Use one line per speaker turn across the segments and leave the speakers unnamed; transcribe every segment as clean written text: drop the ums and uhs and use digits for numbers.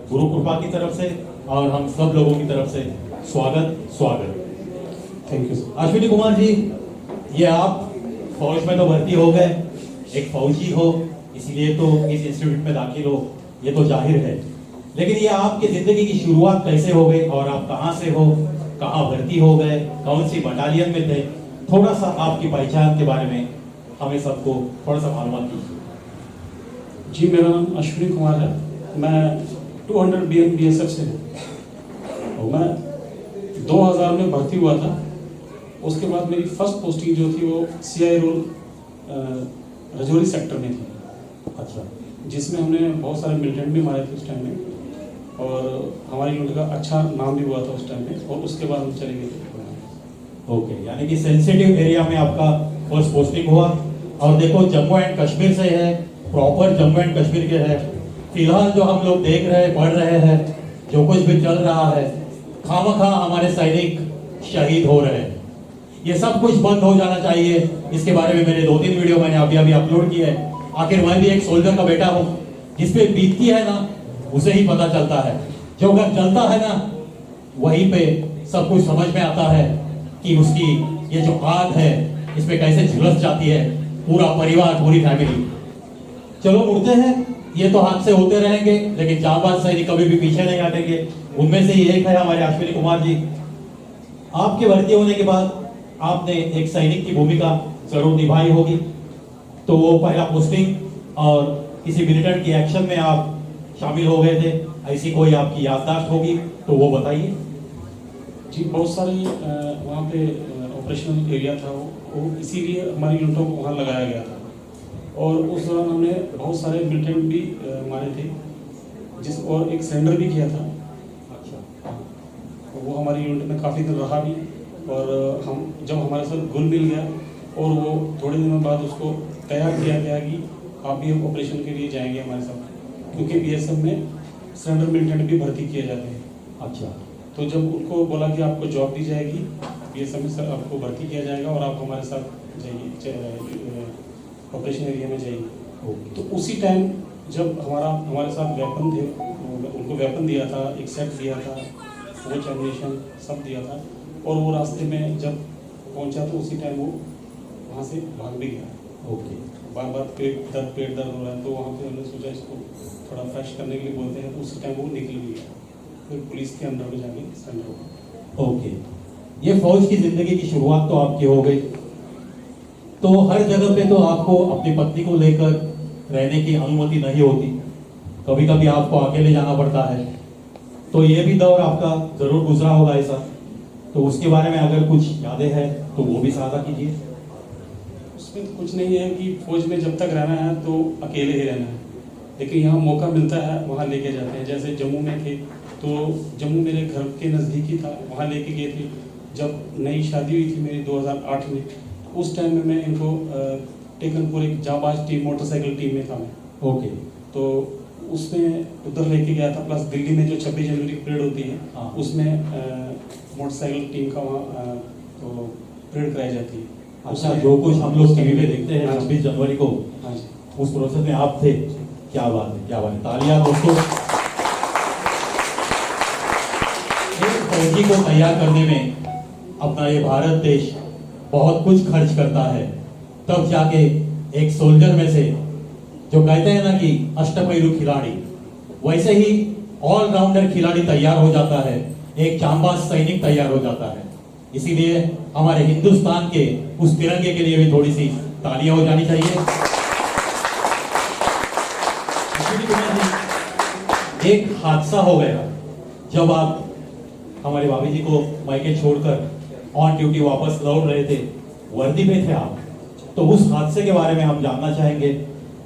गुरु कृपा की तरफ से और हम सब लोगों की तरफ से स्वागत।
Thank you sir.
Ashwini Kumar ji, ये आप फौज में तो भर्ती हो गए, एक फौजी हो इसीलिए तो इस इंस्टीट्यूट में दाखिल हो, ये तो जाहिर है। लेकिन ये आपकी जिंदगी की शुरुआत कैसे हो गई और आप कहाँ से हो, कहाँ भर्ती हो गए, कौन सी बटालियन में थे? थोड़ा सा आपकी पहचान के बारे में हमें सबको थोड़ा सा मालूमात कीजिए।
जी, मेरा नाम अश्विनी कुमार है। मैं 200 BSF से हूँ और मैं 2000 में भर्ती हुआ था। उसके बाद मेरी फर्स्ट पोस्टिंग जो थी वो CI रोल रजौरी सेक्टर में थी।
अच्छा,
जिसमें हमने बहुत सारे मिलिटेंट भी मारे थे उस टाइम में और हमारी यूनिट का अच्छा नाम भी हुआ था उस टाइम में, और उसके बाद हम चले गए थे।
ओके, यानी कि सेंसिटिव एरिया में आपका फर्स्ट पोस्टिंग हुआ। और देखो, जम्मू एंड कश्मीर से है, प्रॉपर जम्मू एंड कश्मीर के है। फिलहाल जो हम लोग देख रहे हैं, पढ़ रहे हैं, जो कुछ भी चल रहा है, खामखा हमारे सैनिक शहीद हो रहे हैं। ये सब कुछ बंद हो जाना चाहिए। इसके बारे में मैंने 2-3 वीडियो मैंने अभी अपलोड किए है। आखिर मैं भी एक सोल्जर का बेटा हूँ, जिस पे बीतती है ना उसे ही पता चलता है। जो अगर चलता है ना वहीं पे सब कुछ समझ में आता है कि उसकी ये जो आग है इस पे कैसे झुलस जाती है पूरा परिवार, पूरी फैमिली। चलो मुड़ते हैं, ये तो हादसे होते रहेंगे, लेकिन जांबाज सैनिक कभी भी पीछे नहीं हटेंगे। उनमें से एक है हमारे अश्विनी कुमार जी। आपके भर्ती होने के बाद आपने एक सैनिक की भूमिका जरूर निभाई होगी, तो वो पहला पोस्टिंग और किसी मिलिटेंट की एक्शन में आप शामिल हो गए थे, ऐसी कोई आपकी याददाश्त होगी तो वो बताइए।
जी, बहुत सारी वहाँ पे ऑपरेशनल एरिया था वो इसीलिए हमारी यूनिटों को वहाँ लगाया गया था। और उस दौरान हमने बहुत सारे मिलिटेंट भी मारे थे, और एक सरेंडर भी किया था।
अच्छा,
वो हमारी यूनिट में काफ़ी दिन रहा भी, और हम जब हमारे साथ घुल मिल गया और वो थोड़े दिनों बाद उसको तैयार किया गया कि आप भी ऑपरेशन के लिए जाएंगे हमारे साथ, क्योंकि BSF में सरेंडर मिलिटेंट भी भर्ती किए जाते हैं।
अच्छा,
तो जब उनको बोला कि आपको जॉब दी जाएगी, BSF में सर आपको भर्ती किया जाएगा और आप हमारे साथ जाइए, ऑपरेशन एरिया में जाइए। तो उसी टाइम जब हमारे साथ वेपन थे, उनको वेपन दिया था, एक सेट दिया था, फोर्स एम्यूनिशन सब दिया था, और वो रास्ते में जब पहुंचा तो उसी टाइम वो वहाँ से भाग भी गया।
ओके,
बार बार पेट दर्द हो रहा है, तो वहाँ पे हमने सोचा इसको थोड़ा फ्रेश करने के लिए बोलते हैं, तो उसी टाइम वो निकल भी गया, फिर पुलिस के अंदर में जाके सरेंडर हुआ।
ओके, ये फौज की जिंदगी की शुरुआत तो आपकी हो गई, तो हर जगह पे तो आपको अपनी पत्नी को लेकर रहने की अनुमति नहीं होती, कभी कभी आपको अकेले जाना पड़ता है। तो ये भी दौर आपका जरूर गुजरा होगा ऐसा, तो उसके बारे में अगर कुछ यादें हैं तो वो भी साझा कीजिए।
उसमें तो कुछ नहीं है कि फौज में जब तक रहना है तो अकेले ही रहना है, लेकिन यहाँ मौका मिलता है वहाँ लेके जाते हैं। जैसे जम्मू में थे तो जम्मू मेरे घर के नज़दीक ही था, वहाँ लेके गए थे। जब नई शादी हुई थी मेरी 2008 में, उस टाइम में मैं इनको टेकनपुर एक जाबाज टीम, मोटरसाइकिल टीम में था मैं।
ओके,
तो उसमें उधर लेके गया था। प्लस दिल्ली में जो 26 जनवरी की परेड होती है,
हाँ,
उसमें मोटरसाइकिल टीम का वहाँ तो परेड कराई जाती है।
अच्छा, जो कुछ हम लोग टीवी में देखते हैं
हाँ,
26 जनवरी को,
हाँ जी,
उस प्रोसेस में आप थे। क्या बात है, क्या बात है, तालियां दोस्तों। एक फौजी को तैयार करने में अपना ये भारत देश बहुत कुछ खर्च करता है, तब जाके एक सोल्जर में से जो कहते हैं ना कि अष्टपैलू खिलाड़ी, वैसे ही ऑलराउंडर खिलाड़ी तैयार हो जाता है, एक जांबाज सैनिक तैयार हो जाता है। इसीलिए हमारे हिंदुस्तान के उस तिरंगे के लिए भी थोड़ी सी तालियां हो जानी चाहिए। एक हादसा हो गया जब आप हमारे भाभी जी को मायके छोड़कर ऑन ड्यूटी वापस लौट रहे थे, वर्दी में थे आप, तो उस हादसे के बारे में हम जानना चाहेंगे,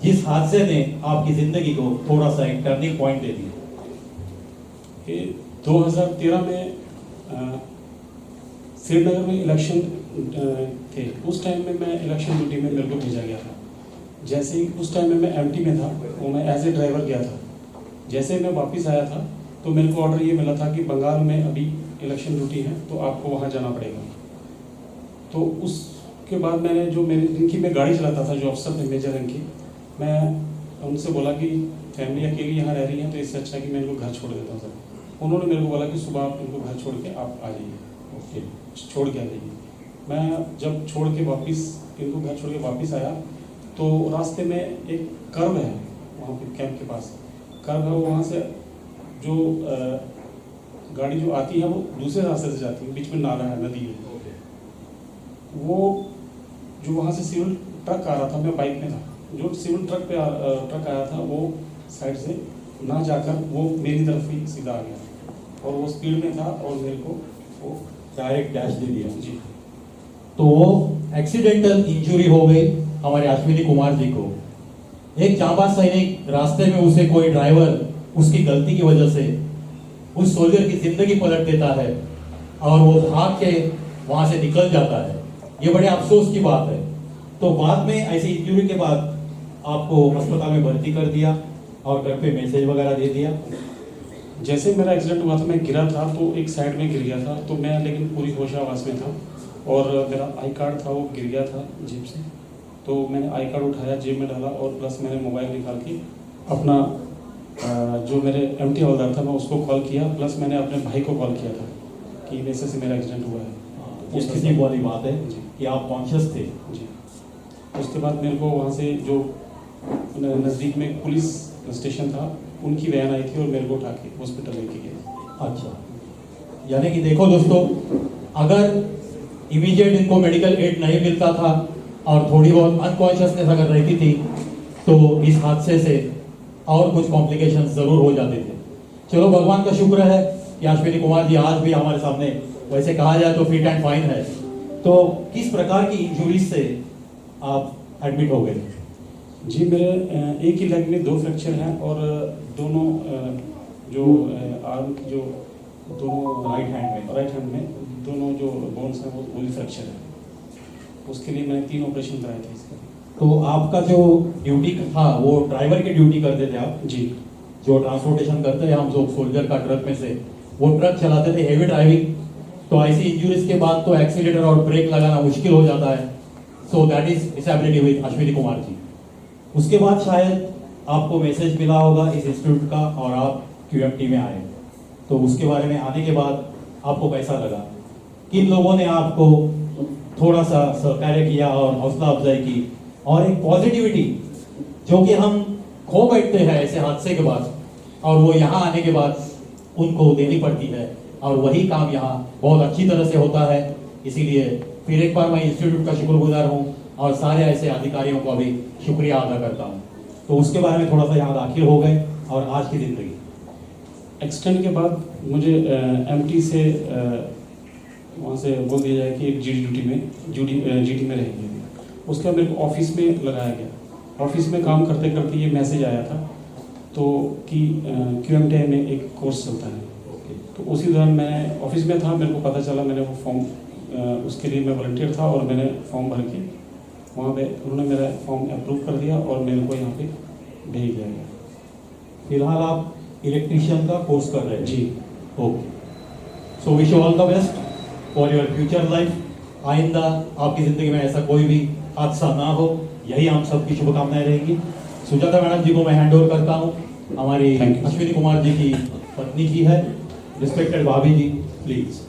जिस हादसे ने आपकी जिंदगी को थोड़ा सा एक टर्निंग पॉइंट दे दिया।
2013 में श्रीनगर में इलेक्शन थे। उस टाइम में मैं इलेक्शन ड्यूटी में मेरे को भेजा गया था। जैसे ही उस टाइम में मैं MT में था, वो मैं एज ए ड्राइवर गया था। जैसे मैं वापस आया था तो मेरे को ऑर्डर ये मिला था कि बंगाल में अभी इलेक्शन ड्यूटी है, तो आपको वहाँ जाना पड़ेगा। तो उसके बाद मैंने जो मेरे जिनकी मैं गाड़ी चलाता था, जो अफसर थे मेजर रैंक के, मैं उनसे बोला कि फैमिली अकेली यहाँ रह रही है, तो इससे अच्छा है कि मैं इनको घर छोड़ देता हूँ सर। उन्होंने मेरे को बोला कि सुबह आप इनको घर छोड़ के आप आ जाइए,
ओके,
छोड़ के आ जाइए। मैं जब छोड़ के वापस इनको घर छोड़ के वापस आया तो रास्ते में एक कर्व है, वहाँ पे कैंप के पास कर्व है, वहाँ से जो गाड़ी जो आती है वो दूसरे रास्ते से जाती है, बीच में नाला है, नदी है। वो जो वहाँ से सिविल ट्रक आ रहा था, मैं बाइक में था, जो सिविल ट्रक आया था वो साइड से ना जाकर वो मेरी तरफ ही सीधा आ गया और वो स्पीड में था और मेरे को वो
डायरेक्ट डैश दे दिया
जी।
तो वो एक्सीडेंटल इंजरी हो गई हमारे अश्विनी कुमार जी को। एक जांबाज सैनिक रास्ते में उसे कोई ड्राइवर उसकी गलती की वजह से उस सोल्जर की जिंदगी पलट देता है और वो भाग के वहां से निकल जाता है। ये बड़े अफसोस की बात है। तो बाद में ऐसी इंजरी के बाद आपको अस्पताल में भर्ती कर दिया और घर पे मैसेज वगैरह दे दिया।
जैसे मेरा एक्सीडेंट हुआ था, मैं गिरा था तो एक साइड में गिर गया था, तो मैं लेकिन पूरी होशावास में था और मेरा आई कार्ड था वो गिर गया था जेब से, तो मैंने आई कार्ड उठाया, जेब में डाला और प्लस मैंने मोबाइल निकाल के अपना जो मेरे एमटी हवलदार था मैं उसको कॉल किया, प्लस मैंने अपने भाई को कॉल किया था कि वैसे से मेरा एक्सीडेंट हुआ है।
ये कितनी वाली बात है कि आप कॉन्शियस थे
जी। उसके बाद मेरे को वहाँ से जो नज़दीक में पुलिस स्टेशन था उनकी वैन आई थी और मेरे को उठा के हॉस्पिटल लेके गए।
अच्छा, यानी कि देखो दोस्तों, अगर इमीडिएट इनको मेडिकल एड नहीं मिलता था और थोड़ी बहुत अनकॉन्शियसनेस अगर रहती थी तो इस हादसे से और कुछ कॉम्प्लिकेशंस जरूर हो जाते थे। चलो भगवान का शुक्र है कि अश्विनी कुमार जी आज भी हमारे सामने, वैसे कहा जाए तो फिट एंड फाइन है। तो किस प्रकार की इंजुरीज से आप एडमिट हो गए?
जी, मेरे एक ही लेग में 2 फ्रैक्चर हैं और दोनों जो आर्म की जो दोनों राइट हैंड में दोनों जो बोन्स हैं वो भी फ्रैक्चर है। उसके लिए मैंने 3 ऑपरेशन कराए थे इसके।
तो आपका जो ड्यूटी था वो ड्राइवर की ड्यूटी करते थे आप?
जी।
जो ट्रांसपोर्टेशन करते हैं हम लोग सोल्जर का ट्रक में से, वो ट्रक चलाते थे, हेवी ड्राइविंग। तो ऐसी इंजुरीज के बाद तो एक्सीलेटर और ब्रेक लगाना मुश्किल हो जाता है। So that is disability with Ashwini Kumar ji. उसके बाद शायद आपको मैसेज मिला होगा इस इंस्टीट्यूट का और आप क्यूएमटी में आए। तो उसके बारे में आने के बाद आपको कैसा लगा? किन लोगों ने आपको थोड़ा सा सहकार्य किया और हौसला अफजाई की और एक पॉजिटिविटी जो कि हम खो बैठते हैं ऐसे हादसे के बाद और वो यहाँ आने के बाद उनको देनी पड़ती है और वही काम यहाँ बहुत अच्छी तरह से होता है। इसीलिए फिर एक बार मैं इंस्टीट्यूट का शुक्रगुजार हूँ और सारे ऐसे अधिकारियों को भी शुक्रिया अदा करता हूँ। तो उसके बारे में थोड़ा सा यहाँ दाखिल हो गए और आज की जिंदगी।
एक्सीडेंट के बाद मुझे एमटी से वहाँ से बोल दिया जाए कि एक जीडी में रहेंगे। उसके बाद मेरे को ऑफिस में लगाया गया। ऑफिस में काम करते करते ये मैसेज आया था तो कि क्यूएमटीआई में एक कोर्स चलता है। तो उसी दौरान मैं ऑफिस में था, मेरे को पता चला, मैंने वो फॉर्म उसके लिए मैं वॉलंटियर था और मैंने फॉर्म भर के वहाँ पे उन्होंने मेरा फॉर्म अप्रूव कर दिया और मेरे को यहाँ पे भेज दिया गया।
फिलहाल आप इलेक्ट्रिशियन का कोर्स कर रहे हैं?
जी।
Okay. So wish you all the best for your future life. आइंदा आपकी ज़िंदगी में ऐसा कोई भी हादसा ना हो, यही हम सबकी शुभकामनाएं रहेंगी। सुजाता मैडम जी को मैं हैंड ओवर करता हूँ। हमारी अश्विनी कुमार जी की पत्नी जी है, रिस्पेक्टेड भाभी जी, प्लीज़।